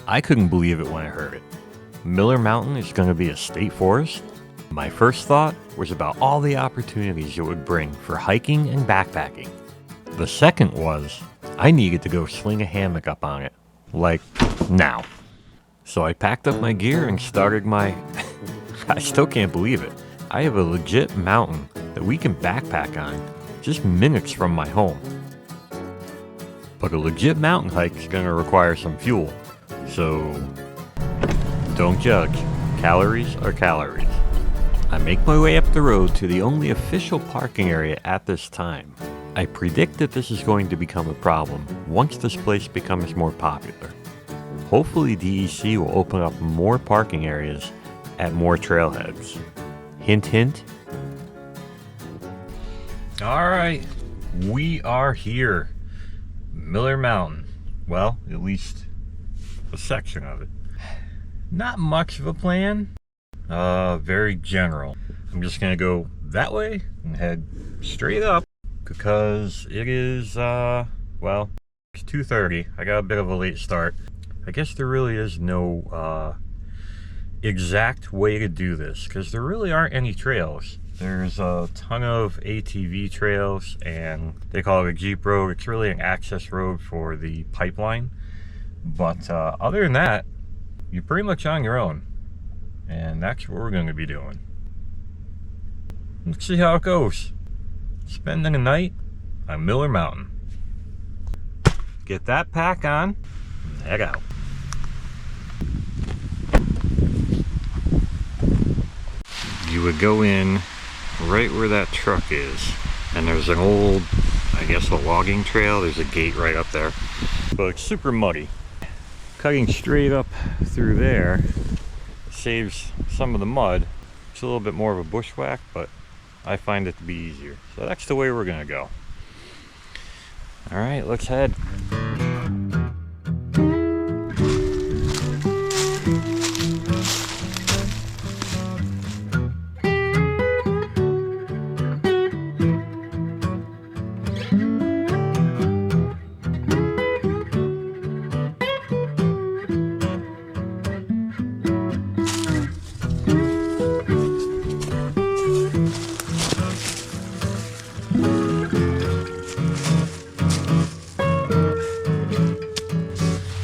I couldn't believe it when I heard it. Miller Mountain is going to be a state forest? My first thought was about all the opportunities it would bring for hiking and backpacking. The second was, I needed to go sling a hammock up on it. Like, now. So I packed up my gear and started my... I still can't believe it. I have a legit mountain that we can backpack on, just minutes from my home. But a legit mountain hike is going to require some fuel. So, don't judge. Calories are calories. I make my way up the road to the only official parking area at this time. I predict that this is going to become a problem once this place becomes more popular. Hopefully DEC will open up more parking areas at more trailheads. Hint, hint. Alright, we are here. Miller Mountain. Well, at least a section of it. Not much of a plan. Very general. I'm just gonna go that way and head straight up because it is, well, it's 2:30. I got a bit of a late start. I guess there really is no, exact way to do this because there really aren't any trails. There's a ton of ATV trails and they call it a Jeep road. It's really an access road for the pipeline. But other than that, you're pretty much on your own. And that's what we're going to be doing. Let's see how it goes. Spending a night on Miller Mountain. Get that pack on and head out. You would go in right where that truck is. And there's an old, I guess a logging trail. There's a gate right up there. But it's super muddy. Cutting straight up through there saves some of the mud. It's a little bit more of a bushwhack, but I find it to be easier. So that's the way we're gonna go. All right, let's head.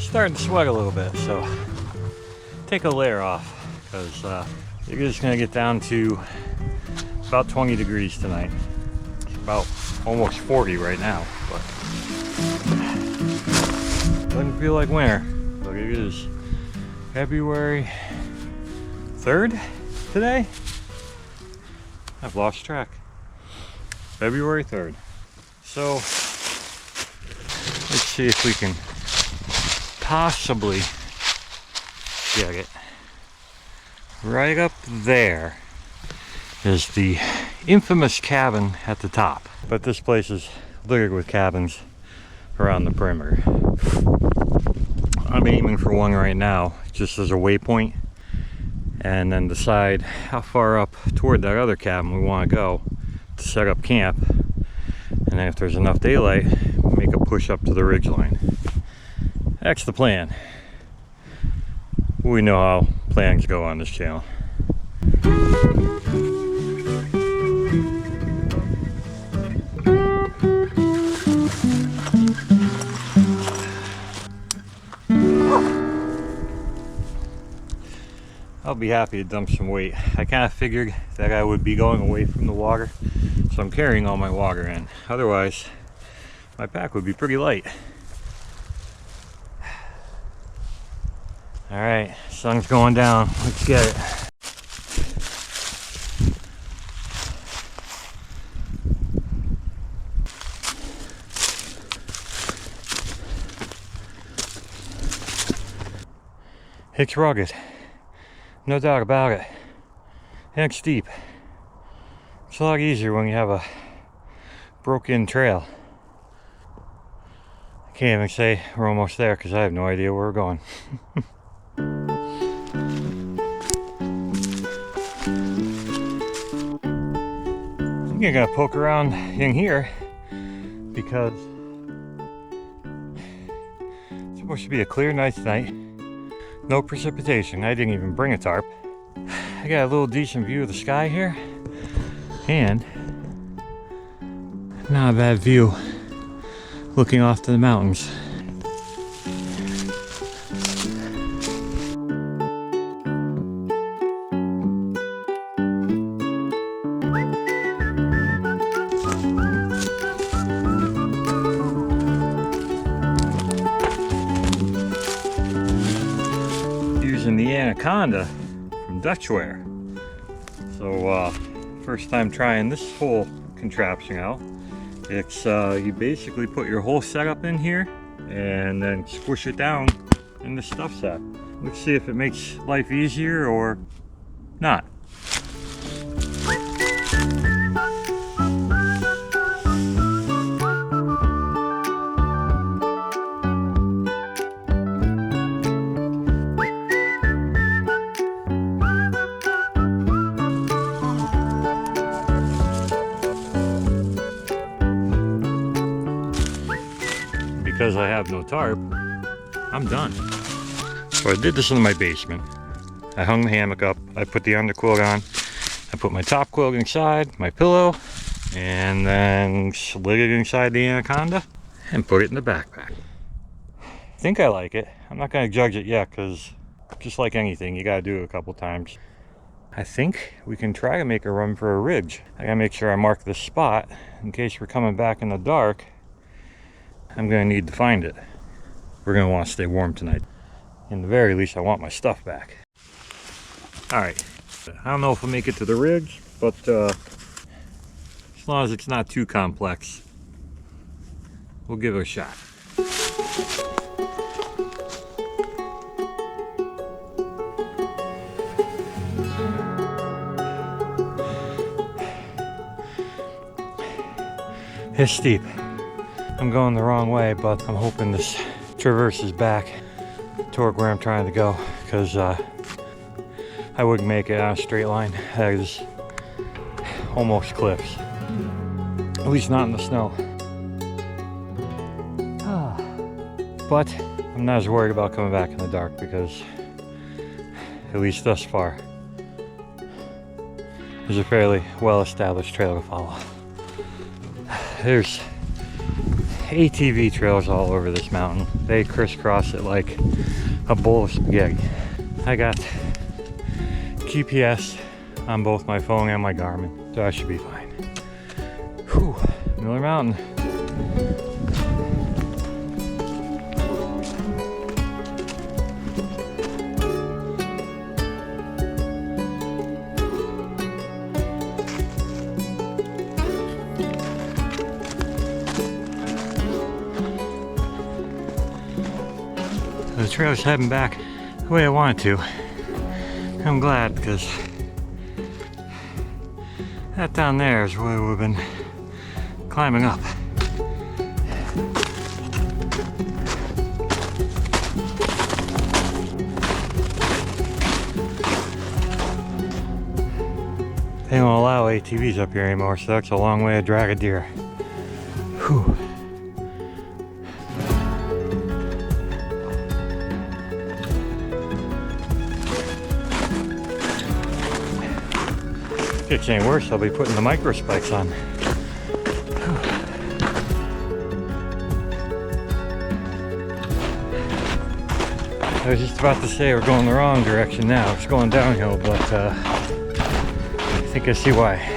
Starting to sweat a little bit, so take a layer off because you're just gonna get down to about 20 degrees tonight. It's about almost 40 right now, but doesn't feel like winter. But it is February 3rd today. I've lost track. February 3rd. So let's see if we can possibly get it. Right up there is the infamous cabin at the top. But this place is littered with cabins around the perimeter. I'm aiming for one right now, just as a waypoint, and then decide how far up toward that other cabin we want to go to set up camp. And then if there's enough daylight, make a push up to the ridgeline. That's the plan. We know how plans go on this channel. I'll be happy to dump some weight. I kind of figured that I would be going away from the water, so I'm carrying all my water in. Otherwise, my pack would be pretty light. All right, sun's going down. Let's get it. It's rugged, no doubt about it. And it's steep. It's a lot easier when you have a broken trail. I can't even say we're almost there because I have no idea where we're going. I'm gonna poke around in here because it's supposed to be a clear night tonight. No precipitation. I didn't even bring a tarp. I got a little decent view of the sky here, and not a bad view looking off to the mountains. Using the Anaconda from Dutchware. So first time trying this whole contraption out. It's you basically put your whole setup in here and then squish it down in the stuff set. Let's see if it makes life easier or not. Because I have no tarp, I'm done. So I did this in my basement. I hung the hammock up, I put the underquilt on, I put my top quilt inside, my pillow, and then slid it inside the Anaconda and put it in the backpack. I think I like it. I'm not gonna judge it yet because just like anything, you gotta do it a couple times. I think we can try to make a run for a ridge. I gotta make sure I mark this spot in case we're coming back in the dark. I'm gonna need to find it. We're gonna want to stay warm tonight. In the very least, I want my stuff back. All right, I don't know if I'll make it to the ridge, but as long as it's not too complex, we'll give it a shot. It's steep. I'm going the wrong way, but I'm hoping this traverses back toward where I'm trying to go, because I wouldn't make it on a straight line. That is almost cliffs. At least not in the snow. But I'm not as worried about coming back in the dark because, at least thus far, there's a fairly well-established trail to follow. There's ATV trails all over this mountain. They crisscross it like a bowl of spaghetti. I got GPS on both my phone and my Garmin, so I should be fine. Whew, Miller Mountain. The trail's heading back the way I want it to. I'm glad, because that down there is where we've been climbing up. They don't allow ATVs up here anymore, so that's a long way to drag a deer. Whew. If it's any worse, I'll be putting the micro spikes on. I was just about to say we're going the wrong direction now. It's going downhill, but I think I see why.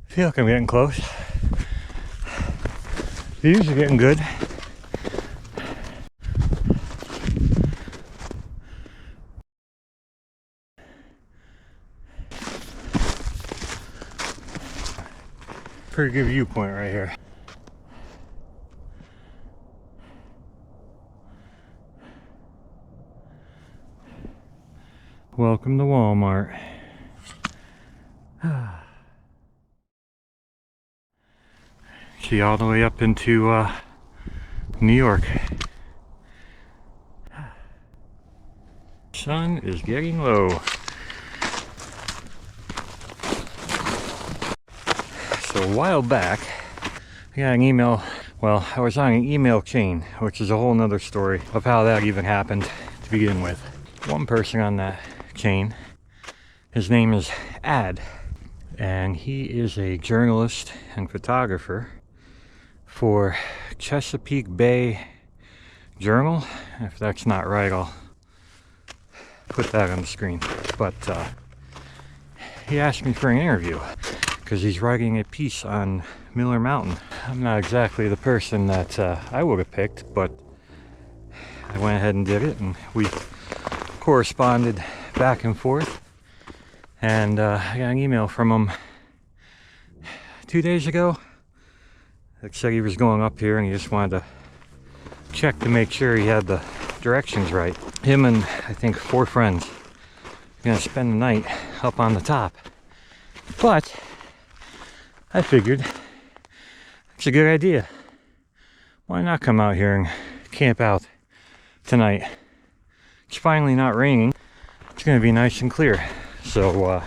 I feel like I'm getting close. Views are getting good. Pretty good viewpoint right here. Welcome to Walmart. See, all the way up into New York. Sun is getting low. So a while back, I got an email. Well, I was on an email chain, which is a whole nother story of how that even happened to begin with. One person on that chain, his name is Ad, and he is a journalist and photographer for Chesapeake Bay Journal. If that's not right, I'll put that on the screen. But he asked me for an interview because he's writing a piece on Miller Mountain. I'm not exactly the person that I would have picked, but I went ahead and did it, and we corresponded back and forth. And I got an email from him 2 days ago that said he was going up here and he just wanted to check to make sure he had the directions right. Him and I think 4 friends are gonna spend the night up on the top. But I figured it's a good idea. Why not come out here and camp out tonight? It's finally not raining. It's gonna be nice and clear. So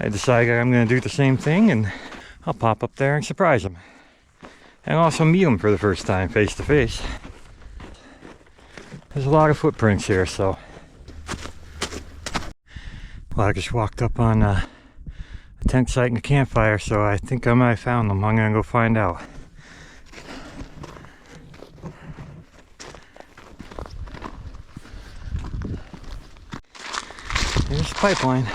I decided I'm gonna do the same thing, and I'll pop up there and surprise him. And also meet him for the first time face to face. There's a lot of footprints here, so. Well, I just walked up on a tent site and a campfire, so I think I might have found them. I'm gonna go find out. There's the pipeline.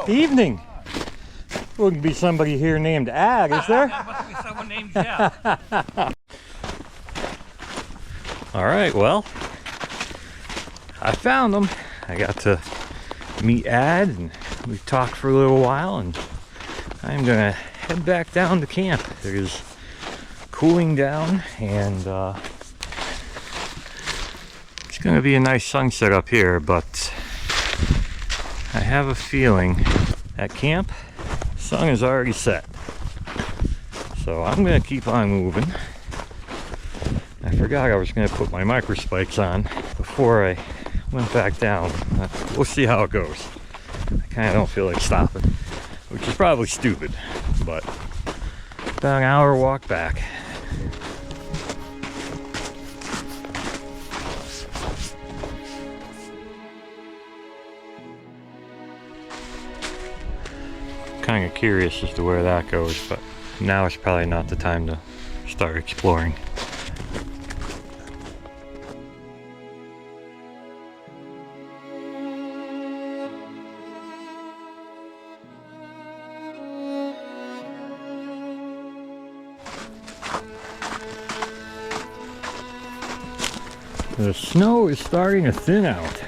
Evening. Wouldn't be somebody here named Ad, is there? There must be someone named Jeff. All right, well, I found them. I got to meet Ad, and we talked for a little while, and I'm gonna head back down to camp. It is cooling down, and it's gonna be a nice sunset up here, but I have a feeling at camp, sun is already set. So I'm gonna keep on moving. I forgot I was gonna put my micro spikes on before I went back down. We'll see how it goes. I kinda don't feel like stopping, which is probably stupid, but about an hour walk back. Kind of curious as to where that goes, but now is probably not the time to start exploring. The snow is starting to thin out.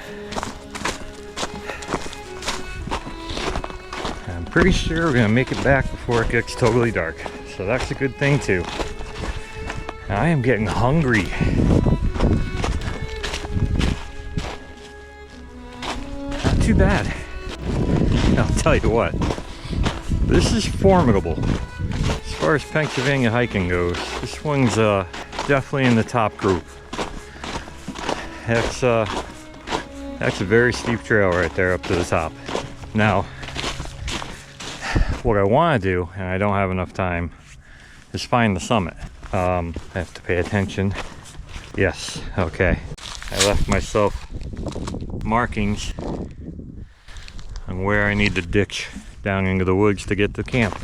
Pretty sure we're gonna make it back before it gets totally dark, so that's a good thing too. I am getting hungry. Not too bad. I'll tell you what, this is formidable. As far as Pennsylvania hiking goes, this one's definitely in the top group. That's a very steep trail right there up to the top. Now, what I want to do, and I don't have enough time, is find the summit. I have to pay attention. Yes, okay. I left myself markings on where I need to ditch down into the woods to get to camp.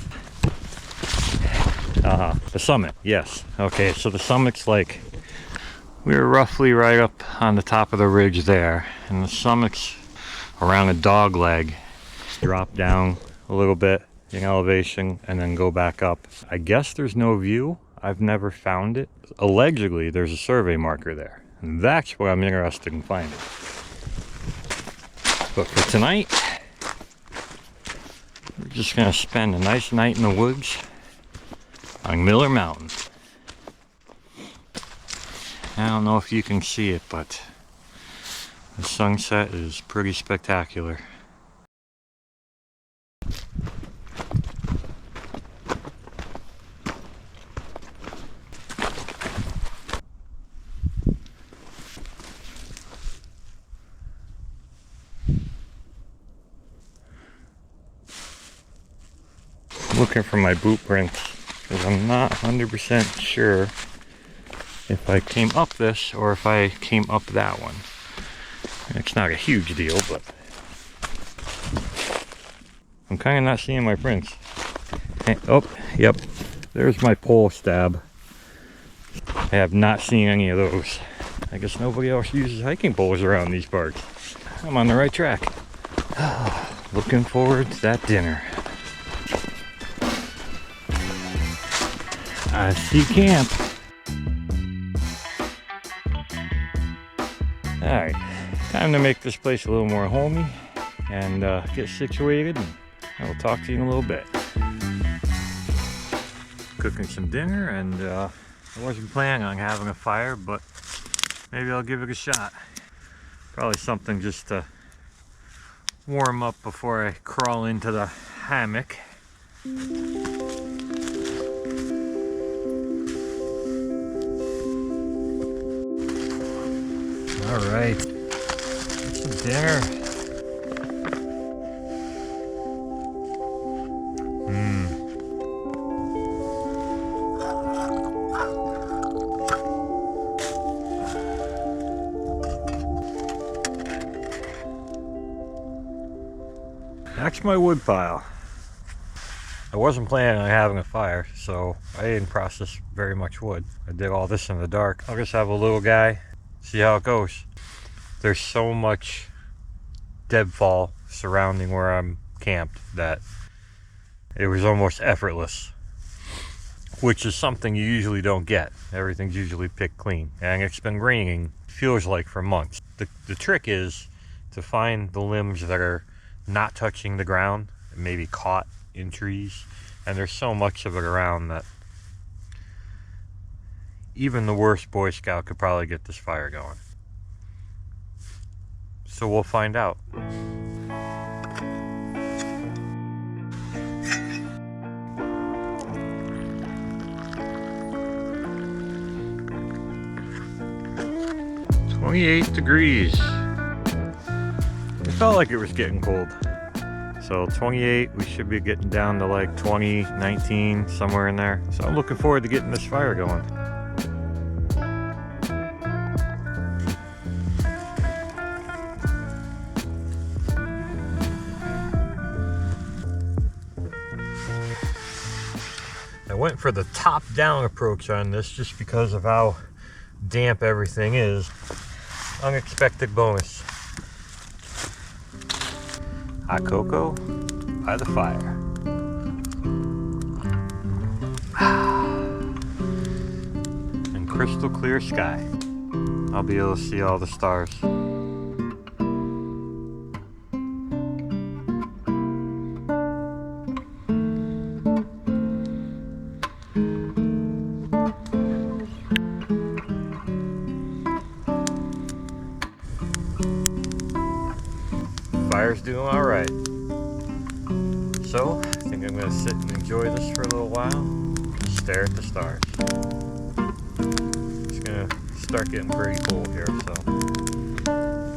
The summit, yes. Okay, so the summit's like, we're roughly right up on the top of the ridge there, and the summit's around a dog leg. Drop down a little bit in elevation and then go back up. I guess there's no view. I've never found it. Allegedly, there's a survey marker there. And that's what I'm interested in finding. But for tonight, We're just gonna spend a nice night in the woods on Miller Mountain. I don't know if you can see it, but the sunset is pretty spectacular. Looking for my boot prints because I'm not 100% sure if I came up this or if I came up that one. It's not a huge deal, but I'm kind of not seeing my prints. Hey, oh, yep, there's my pole stab. I have not seen any of those. I guess nobody else uses hiking poles around these parts. I'm on the right track. Looking forward to that dinner. I see camp. Alright, time to make this place a little more homey and get situated, and I will talk to you in a little bit. Cooking some dinner, and I wasn't planning on having a fire, but maybe I'll give it a shot. Probably something just to warm up before I crawl into the hammock. All right, some dinner. That's my wood pile. I wasn't planning on having a fire, so I didn't process very much wood. I did all this in the dark. I'll just have a little guy, see how it goes. There's so much deadfall surrounding where I'm camped that it was almost effortless, which is something you usually don't get. Everything's usually picked clean, and it's been raining, feels like, for months. The trick is to find the limbs that are not touching the ground, maybe caught in trees, and there's so much of it around that even the worst Boy Scout could probably get this fire going. So we'll find out. $28 degrees. It felt like it was getting cold. So 28, we should be getting down to like 20, 19, somewhere in there. So I'm looking forward to getting this fire going. I went for the top-down approach on this just because of how damp everything is. Unexpected bonus. Hot cocoa by the fire. And crystal clear sky. I'll be able to see all the stars. Fire's doing all right. So, I think I'm gonna sit and enjoy this for a little while and stare at the stars. It's gonna start getting pretty cold here, so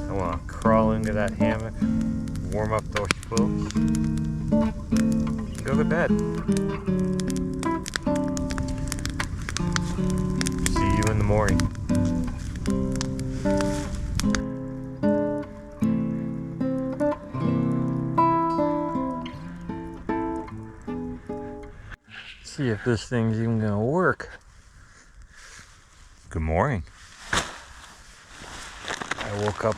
I wanna crawl into that hammock, warm up those quilts, and go to bed. See you in the morning. See if this thing's even gonna work. Good morning. I woke up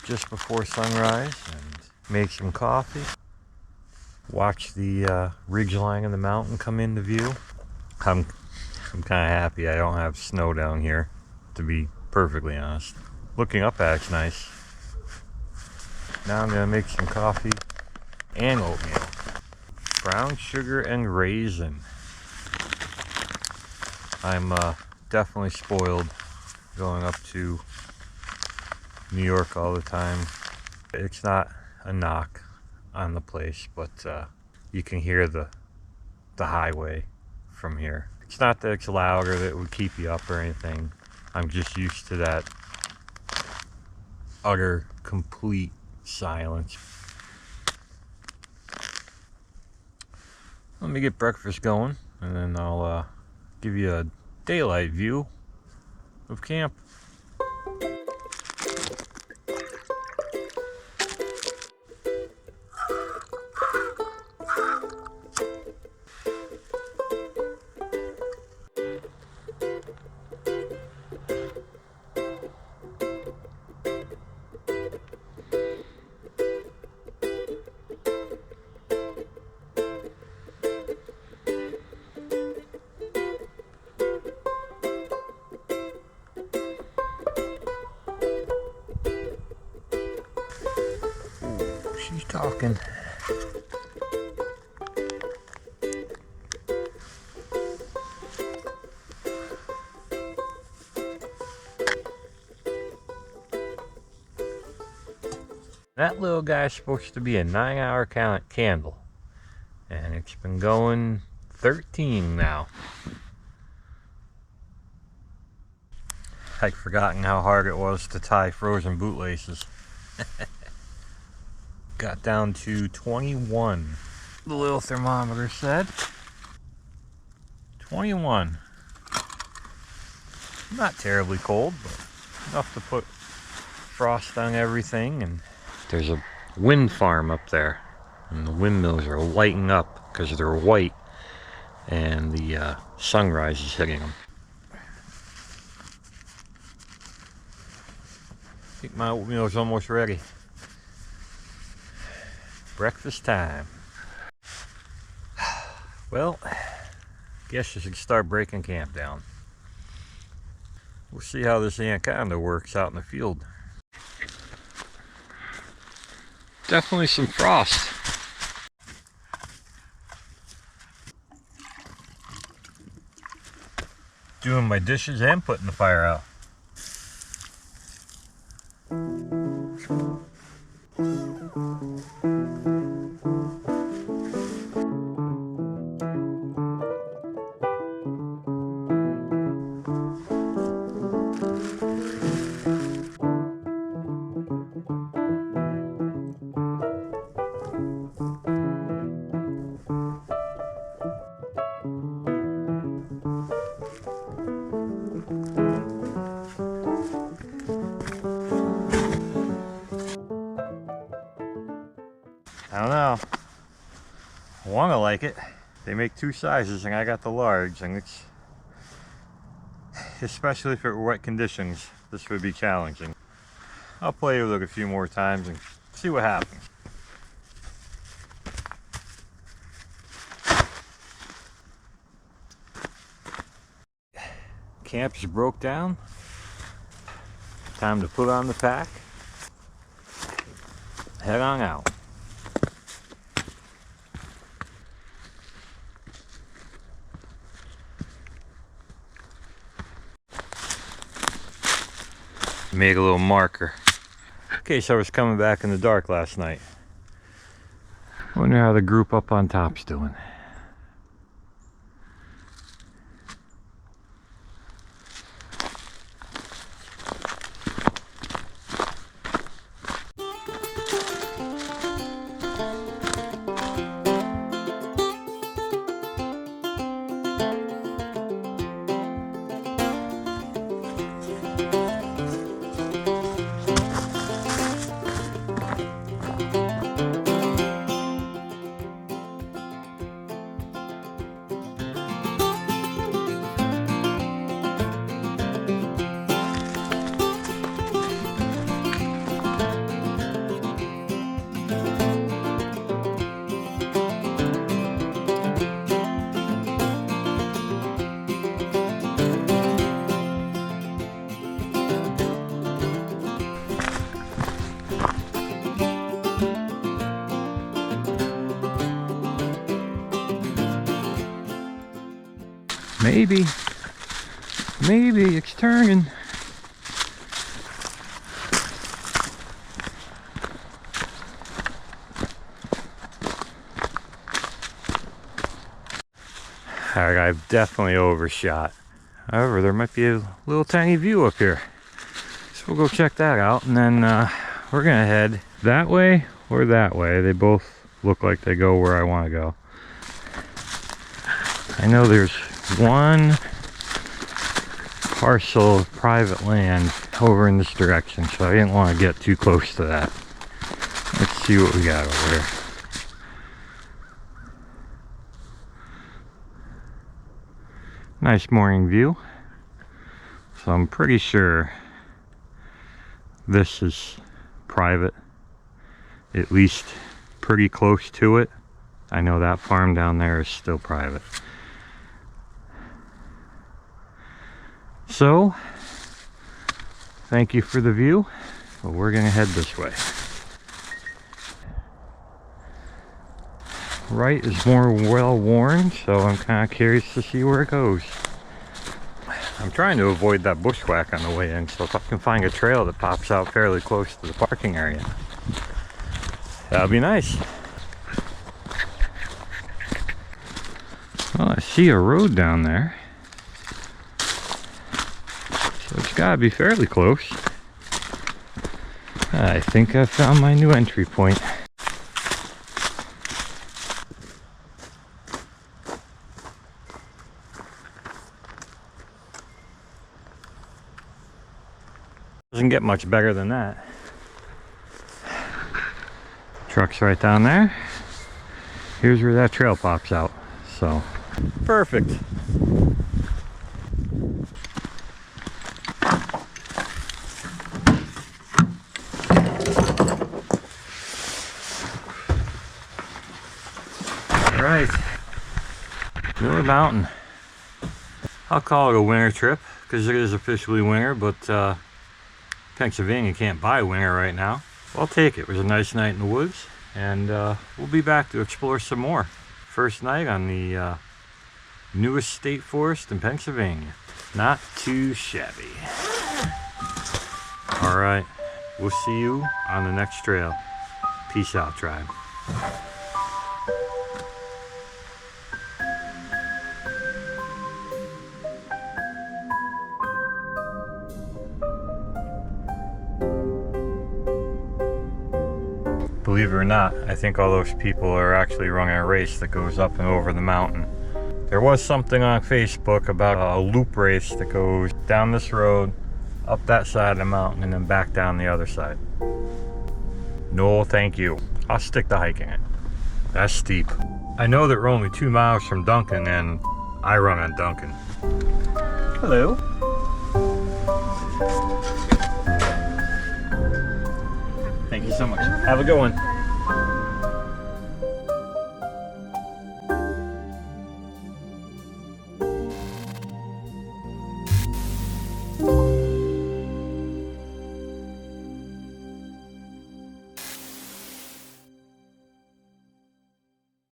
just before sunrise and made some coffee. Watched the ridgeline of the mountain come into view. I'm kind of happy I don't have snow down here, to be perfectly honest. Looking up at it's nice. Now I'm gonna make some coffee and oatmeal. Brown sugar and raisin. I'm definitely spoiled going up to New York all the time. It's not a knock on the place, but you can hear the highway from here. It's not that it's loud or that it would keep you up or anything. I'm just used to that utter, complete silence. Let me get breakfast going, and then I'll give you a daylight view of camp. She's talking. That little guy's supposed to be a 9-hour candle, and it's been going 13 now. I'd forgotten how hard it was to tie frozen bootlaces. Got down to 21. The little thermometer said 21. Not terribly cold, but enough to put frost on everything. And there's a wind farm up there, and the windmills are lighting up because they're white, and the sunrise is hitting them. I think my oatmeal's almost ready. Breakfast time. Well, guess you should start breaking camp down. We'll see how this anaconda works out in the field. Definitely some frost. Doing my dishes and putting the fire out. I don't know. I want to like it. They make 2 sizes and I got the large, and it's, especially for wet conditions, this would be challenging. I'll play with it a few more times and see what happens. Camp just broke down. Time to put on the pack. Head on out. Made a little marker in case I was coming back in the dark last night. Wonder how the group up on top's doing. Maybe it's turning. Alright, I've definitely overshot. However, there might be a little tiny view up here. So we'll go check that out, and then we're gonna head that way or that way. They both look like they go where I want to go. I know there's one parcel of private land over in this direction, so I didn't want to get too close to that. Let's see what we got over here. Nice morning view. So I'm pretty sure this is private, at least pretty close to it. I know that farm down there is still private. So, thank you for the view, but we're gonna head this way. Right is more well worn, so I'm kind of curious to see where it goes. I'm trying to avoid that bushwhack on the way in, so if I can find a trail that pops out fairly close to the parking area, that'd be nice. Well, I see a road down there, so it's gotta be fairly close. I think I found my new entry point. Doesn't get much better than that. Truck's right down there. Here's where that trail pops out. So, perfect. All right, Miller Mountain. I'll call it a winter trip because it is officially winter, but Pennsylvania can't buy winter right now. Well, I'll take it. It was a nice night in the woods, and we'll be back to explore some more. First night on the newest state forest in Pennsylvania. Not too shabby. All right, we'll see you on the next trail. Peace out, tribe. Believe it or not, I think all those people are actually running a race that goes up and over the mountain. There was something on Facebook about a loop race that goes down this road, up that side of the mountain, and then back down the other side. No, thank you. I'll stick to hiking it. That's steep. I know that we're only 2 miles from Duncan, and I run on Duncan. Hello. Thank you so much. Have a good one.